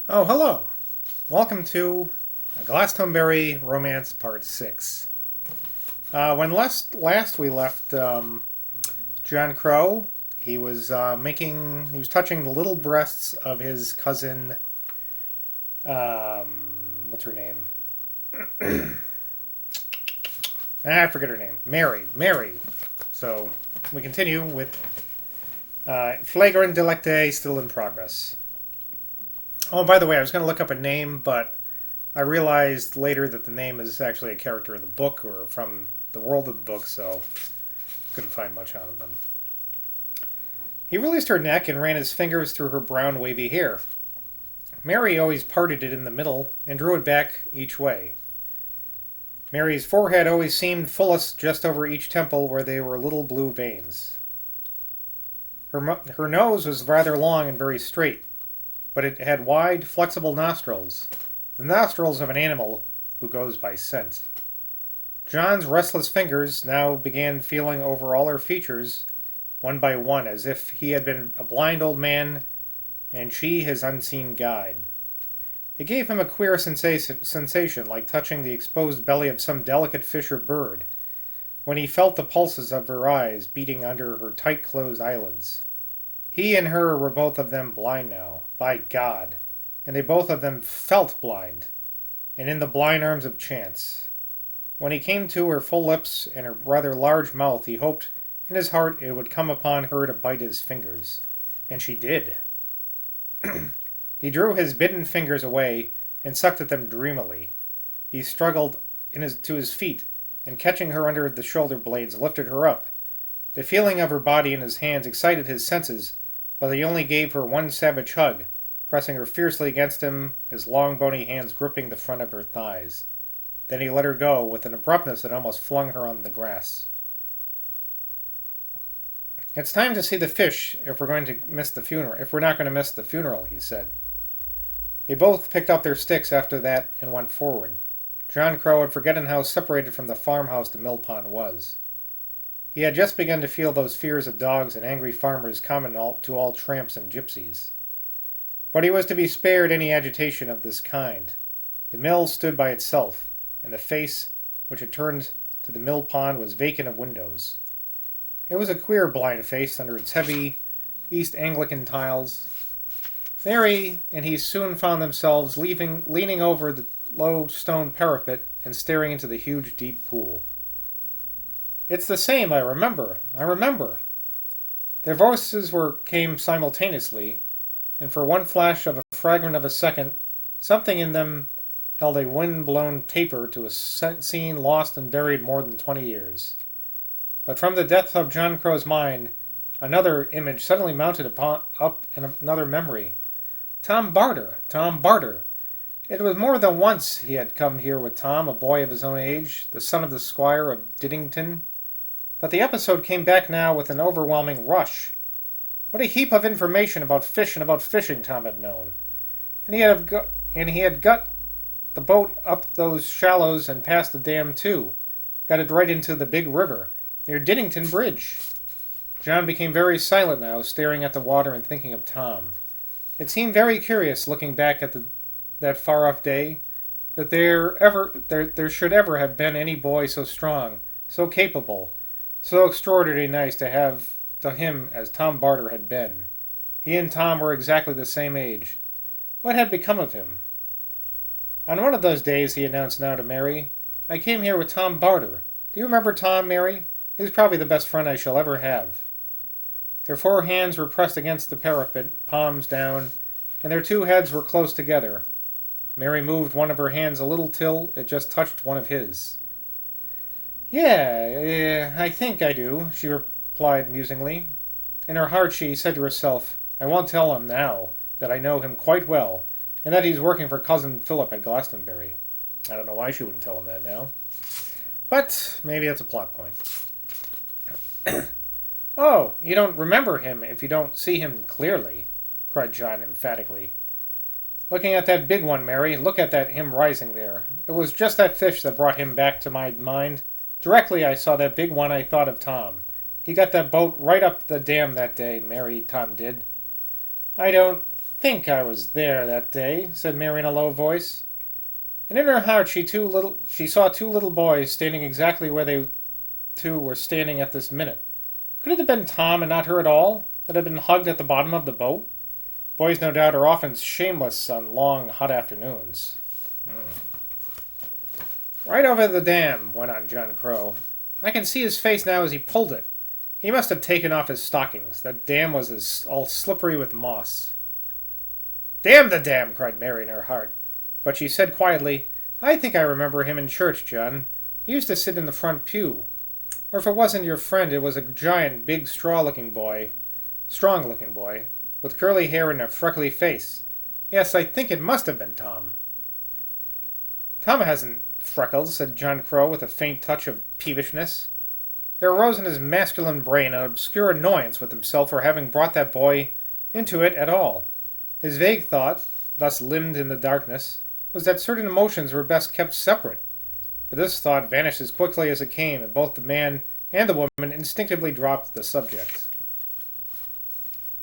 Oh, hello. Welcome to Glastonbury Romance Part 6. When last we left John Crow, he was touching the little breasts of his cousin, what's her name? I forget her name. Mary. So, we continue with Flagrant Delicte still in progress. Oh, by the way, I was going to look up a name, but I realized later that the name is actually a character in the book or from the world of the book, so couldn't find much out of them. He released her neck and ran his fingers through her brown, wavy hair. Mary always parted it in the middle and drew it back each way. Mary's forehead always seemed fullest just over each temple where there were little blue veins. Her nose was rather long and very straight, but it had wide, flexible nostrils, the nostrils of an animal who goes by scent. John's restless fingers now began feeling over all her features, one by one, as if he had been a blind old man and she his unseen guide. It gave him a queer sensation, like touching the exposed belly of some delicate fish or bird, when he felt the pulses of her eyes beating under her tight-closed eyelids. He and her were both of them blind now, by God, and they both of them felt blind, and in the blind arms of chance. When he came to her full lips and her rather large mouth, he hoped in his heart it would come upon her to bite his fingers. And she did. He drew his bitten fingers away and sucked at them dreamily. He struggled to his feet, and catching her under the shoulder blades, lifted her up. The feeling of her body in his hands excited his senses, but he only gave her one savage hug, pressing her fiercely against him, his long bony hands gripping the front of her thighs. Then he let her go with an abruptness that almost flung her on the grass. "It's time to see the fish if we're not going to miss the funeral," he said. They both picked up their sticks after that and went forward. John Crow had forgotten how separated from the farmhouse the mill pond was. He had just begun to feel those fears of dogs and angry farmers common to all tramps and gypsies. But he was to be spared any agitation of this kind. The mill stood by itself, and the face which had turned to the mill pond was vacant of windows. It was a queer blind face under its heavy East Anglican tiles. Mary and he soon found themselves leaning over the low stone parapet and staring into the huge deep pool. "It's the same, I remember. Their voices came simultaneously, and for one flash of a fragment of a second, something in them held a wind-blown taper to a scene lost and buried more than 20 years. But from the depth of John Crow's mind, another image suddenly mounted up in another memory. Tom Barter. It was more than once he had come here with Tom, a boy of his own age, the son of the squire of Diddington. But the episode came back now with an overwhelming rush. What a heap of information about fish and about fishing Tom had known. And he had got the boat up those shallows and past the dam too. Got it right into the big river, near Diddington Bridge. John became very silent now, staring at the water and thinking of Tom. It seemed very curious, looking back at that far-off day, that there should ever have been any boy so strong, so capable, so extraordinarily nice to have to him as Tom Barter had been. He and Tom were exactly the same age. What had become of him? "On one of those days," he announced now to Mary, "I came here with Tom Barter. Do you remember Tom, Mary? He was probably the best friend I shall ever have." Their four hands were pressed against the parapet, palms down, and their two heads were close together. Mary moved one of her hands a little till it just touched one of his. "Yeah, I think I do," she replied musingly. In her heart she said to herself, "I won't tell him now that I know him quite well, and that he's working for Cousin Philip at Glastonbury." I don't know why she wouldn't tell him that now. But maybe that's a plot point. "Oh, you don't remember him if you don't see him clearly," cried John emphatically. "Looking at that big one, Mary, look at him rising there. It was just that fish that brought him back to my mind. Directly I saw that big one I thought of Tom. He got that boat right up the dam that day, Mary, Tom did. I don't think I was there that day," said Mary in a low voice. And in her heart she saw two little boys standing exactly where they two were standing at this minute. Could it have been Tom and not her at all, that had been hugged at the bottom of the boat? Boys, no doubt, are often shameless on long, hot afternoons. "Right over the dam," went on John Crow. "I can see his face now as he pulled it. He must have taken off his stockings. That dam was all slippery with moss." "Damn the dam!" cried Mary in her heart. But she said quietly, "I think I remember him in church, John. He used to sit in the front pew. Or if it wasn't your friend, it was a giant, big, strong-looking boy, with curly hair and a freckly face. Yes, I think it must have been Tom." "Tom hasn't freckles," said John Crow with a faint touch of peevishness. There arose in his masculine brain an obscure annoyance with himself for having brought that boy into it at all. His vague thought, thus limned in the darkness, was that certain emotions were best kept separate. But this thought vanished as quickly as it came, and both the man and the woman instinctively dropped the subject.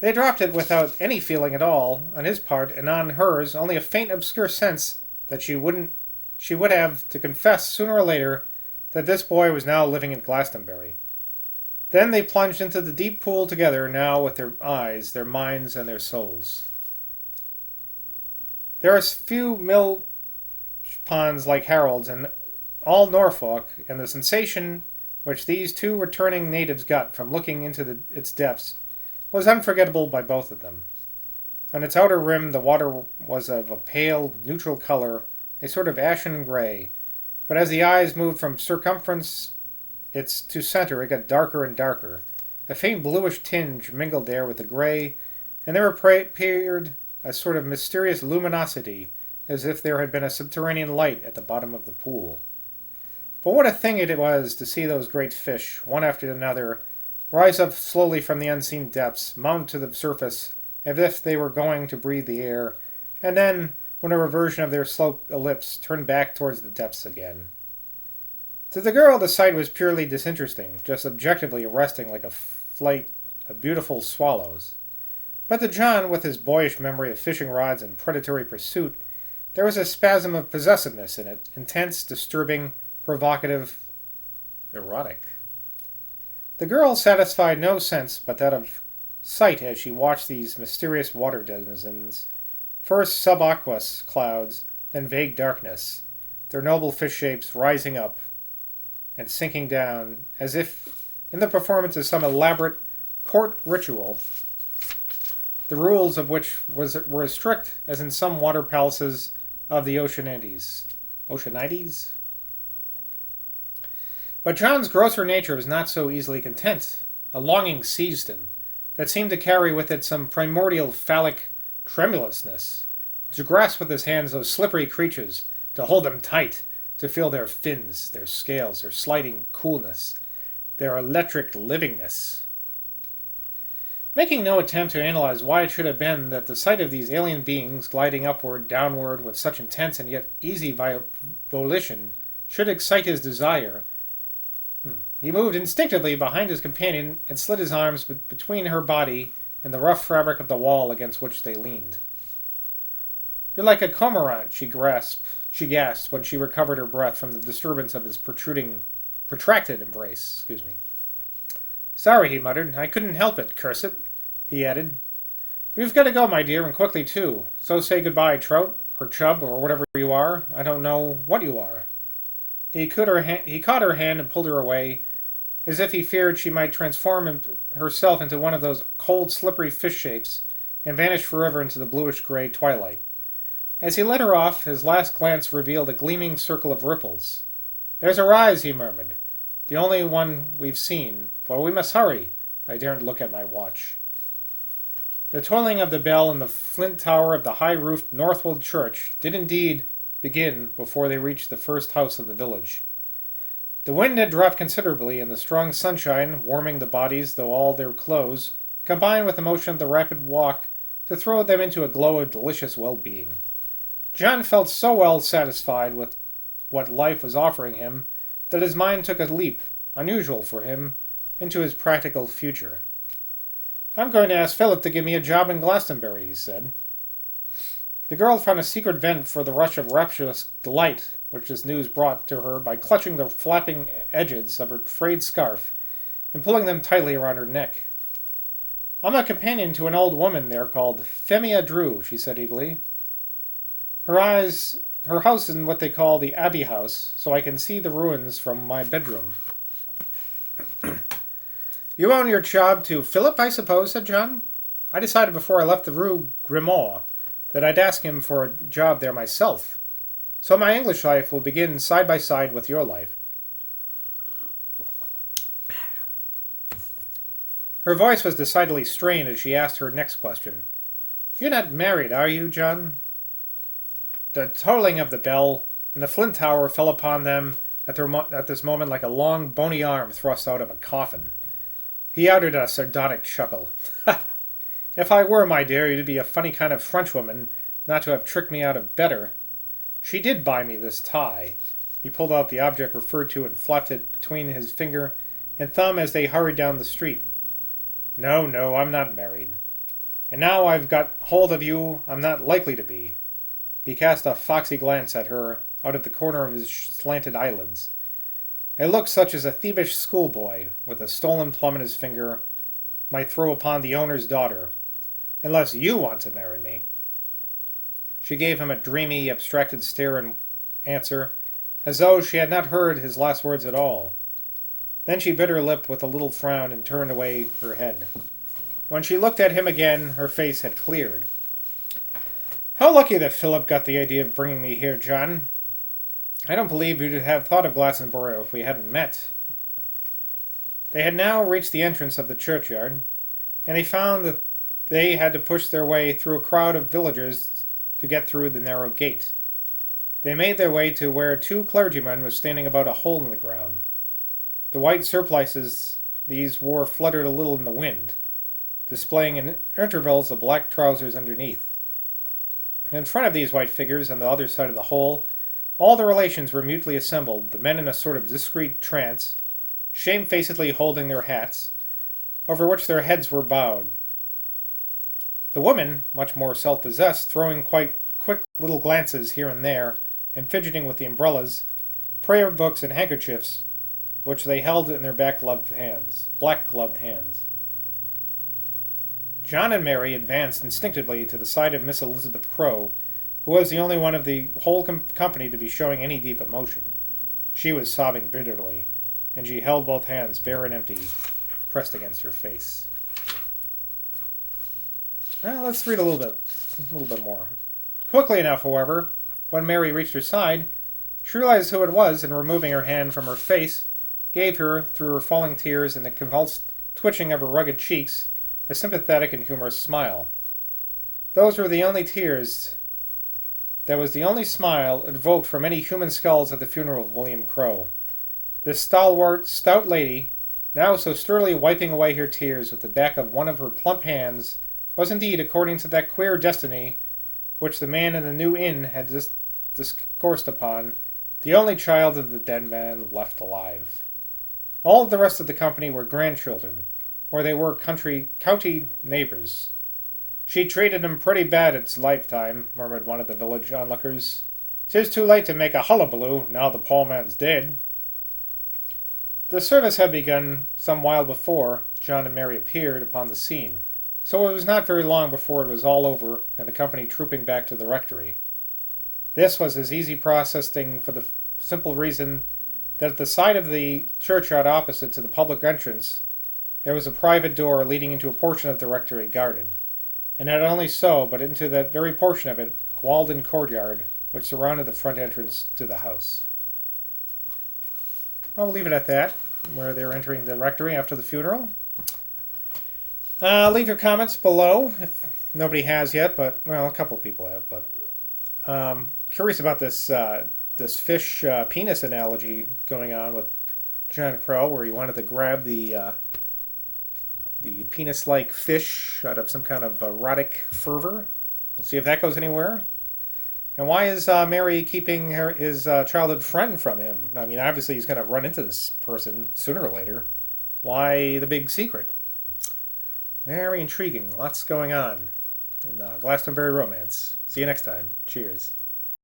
They dropped it without any feeling at all on his part, and on hers only a faint obscure sense that she would have to confess sooner or later that this boy was now living in Glastonbury. Then they plunged into the deep pool together, now with their eyes, their minds, and their souls. There are few mill ponds like Harold's in all Norfolk, and the sensation which these two returning natives got from looking into its depths was unforgettable by both of them. On its outer rim the water was of a pale, neutral color, a sort of ashen gray, but as the eyes moved from circumference to center it got darker and darker. A faint bluish tinge mingled there with the gray, and there appeared a sort of mysterious luminosity, as if there had been a subterranean light at the bottom of the pool. But what a thing it was to see those great fish, one after another, rise up slowly from the unseen depths, mount to the surface, as if they were going to breathe the air, and then, when a reversion of their slow ellipse, turn back towards the depths again. To the girl the sight was purely disinteresting, just objectively arresting like a flight of beautiful swallows. But to John, with his boyish memory of fishing rods and predatory pursuit, there was a spasm of possessiveness in it, intense, disturbing, provocative, erotic. The girl satisfied no sense but that of sight as she watched these mysterious water denizens, first subaqueous clouds, then vague darkness, their noble fish shapes rising up and sinking down, as if in the performance of some elaborate court ritual, the rules of which were as strict as in some water palaces of the Oceanides. But John's grosser nature was not so easily content. A longing seized him that seemed to carry with it some primordial phallic tremulousness, to grasp with his hands those slippery creatures, to hold them tight, to feel their fins, their scales, their sliding coolness, their electric livingness. Making no attempt to analyze why it should have been that the sight of these alien beings gliding upward, downward, with such intense and yet easy volition should excite his desire, he moved instinctively behind his companion and slid his arms between her body and the rough fabric of the wall against which they leaned. "You're like a cormorant," she gasped when she recovered her breath from the disturbance of his protracted embrace. "Sorry," he muttered. "I couldn't help it, curse it," he added. "We've got to go, my dear, and quickly, too. So say goodbye, Trout, or Chub, or whatever you are. I don't know what you are." He caught her hand and pulled her away, as if he feared she might transform herself into one of those cold, slippery fish shapes and vanish forever into the bluish-gray twilight. As he let her off, his last glance revealed a gleaming circle of ripples. "There's a rise," he murmured. "The only one we've seen. But we must hurry." I daren't look at my watch. The tolling of the bell in the flint tower of the high-roofed Northwold church did indeed begin before they reached the first house of the village. The wind had dropped considerably, and the strong sunshine, warming the bodies though all their clothes, combined with the motion of the rapid walk to throw them into a glow of delicious well-being. John felt so well satisfied with what life was offering him that his mind took a leap, unusual for him, into his practical future. "I'm going to ask Philip to give me a job in Glastonbury," he said. The girl found a secret vent for the rush of rapturous delight which this news brought to her by clutching the flapping edges of her frayed scarf and pulling them tightly around her neck. "I'm a companion to an old woman there called Femia Drew," she said eagerly. Her house is in what they call the Abbey House, so I can see the ruins from my bedroom." "You own your job to Philip, I suppose," said John. "I decided before I left the Rue Grimaud that I'd ask him for a job there myself. So my English life will begin side by side with your life." Her voice was decidedly strained as she asked her next question. "You're not married, are you, John?" The tolling of the bell in the Flint Tower fell upon them at this moment like a long, bony arm thrust out of a coffin. He uttered a sardonic chuckle. "If I were, my dear, you'd be a funny kind of Frenchwoman not to have tricked me out of better. She did buy me this tie." He pulled out the object referred to and flopped it between his finger and thumb as they hurried down the street. "No, I'm not married. And now I've got hold of you, I'm not likely to be." He cast a foxy glance at her out of the corner of his slanted eyelids. A look such as a thievish schoolboy, with a stolen plum in his finger, might throw upon the owner's daughter. "Unless you want to marry me." She gave him a dreamy, abstracted stare in answer, as though she had not heard his last words at all. Then she bit her lip with a little frown and turned away her head. When she looked at him again, her face had cleared. "How lucky that Philip got the idea of bringing me here, John. I don't believe you'd have thought of Glastonbury if we hadn't met." They had now reached the entrance of the churchyard, and they found that they had to push their way through a crowd of villagers to get through the narrow gate. They made their way to where two clergymen were standing about a hole in the ground. The white surplices these wore fluttered a little in the wind, displaying in intervals the black trousers underneath. In front of these white figures, on the other side of the hole, all the relations were mutely assembled, the men in a sort of discreet trance, shamefacedly holding their hats, over which their heads were bowed. The women, much more self-possessed, throwing quite quick little glances here and there, and fidgeting with the umbrellas, prayer books, and handkerchiefs, which they held in their black-gloved hands. John and Mary advanced instinctively to the side of Miss Elizabeth Crowe, who was the only one of the whole company to be showing any deep emotion. She was sobbing bitterly, and she held both hands, bare and empty, pressed against her face. Well, let's read a little bit more. Quickly enough, however, when Mary reached her side, she realized who it was, and removing her hand from her face, gave her, through her falling tears and the convulsed twitching of her rugged cheeks, a sympathetic and humorous smile. Those were the only tears. That was the only smile evoked from any human skulls at the funeral of William Crowe. This stalwart, stout lady, now so sturdily wiping away her tears with the back of one of her plump hands, was indeed, according to that queer destiny which the man in the New Inn had discoursed upon, the only child of the dead man left alive. All the rest of the company were grandchildren, or they were county neighbors. "She treated him pretty bad its lifetime," murmured one of the village onlookers. "'Tis too late to make a hullabaloo, now the poor man's dead." The service had begun some while before John and Mary appeared upon the scene, so it was not very long before it was all over and the company trooping back to the rectory. This was as easy processing for the simple reason that at the side of the churchyard opposite to the public entrance there was a private door leading into a portion of the rectory garden, and not only so, but into that very portion of it, a walled-in courtyard which surrounded the front entrance to the house. I'll leave it at that, where they're entering the rectory after the funeral. Leave your comments below, if nobody has yet, but, well, a couple people have, but curious about this fish penis analogy going on with John Crowe, where he wanted to grab the penis-like fish out of some kind of erotic fervor. We'll see if that goes anywhere. And why is Mary keeping his childhood friend from him? I mean, obviously he's going to run into this person sooner or later. Why the big secret? Very intriguing. Lots going on. in Glastonbury Romance. See you next time. Cheers.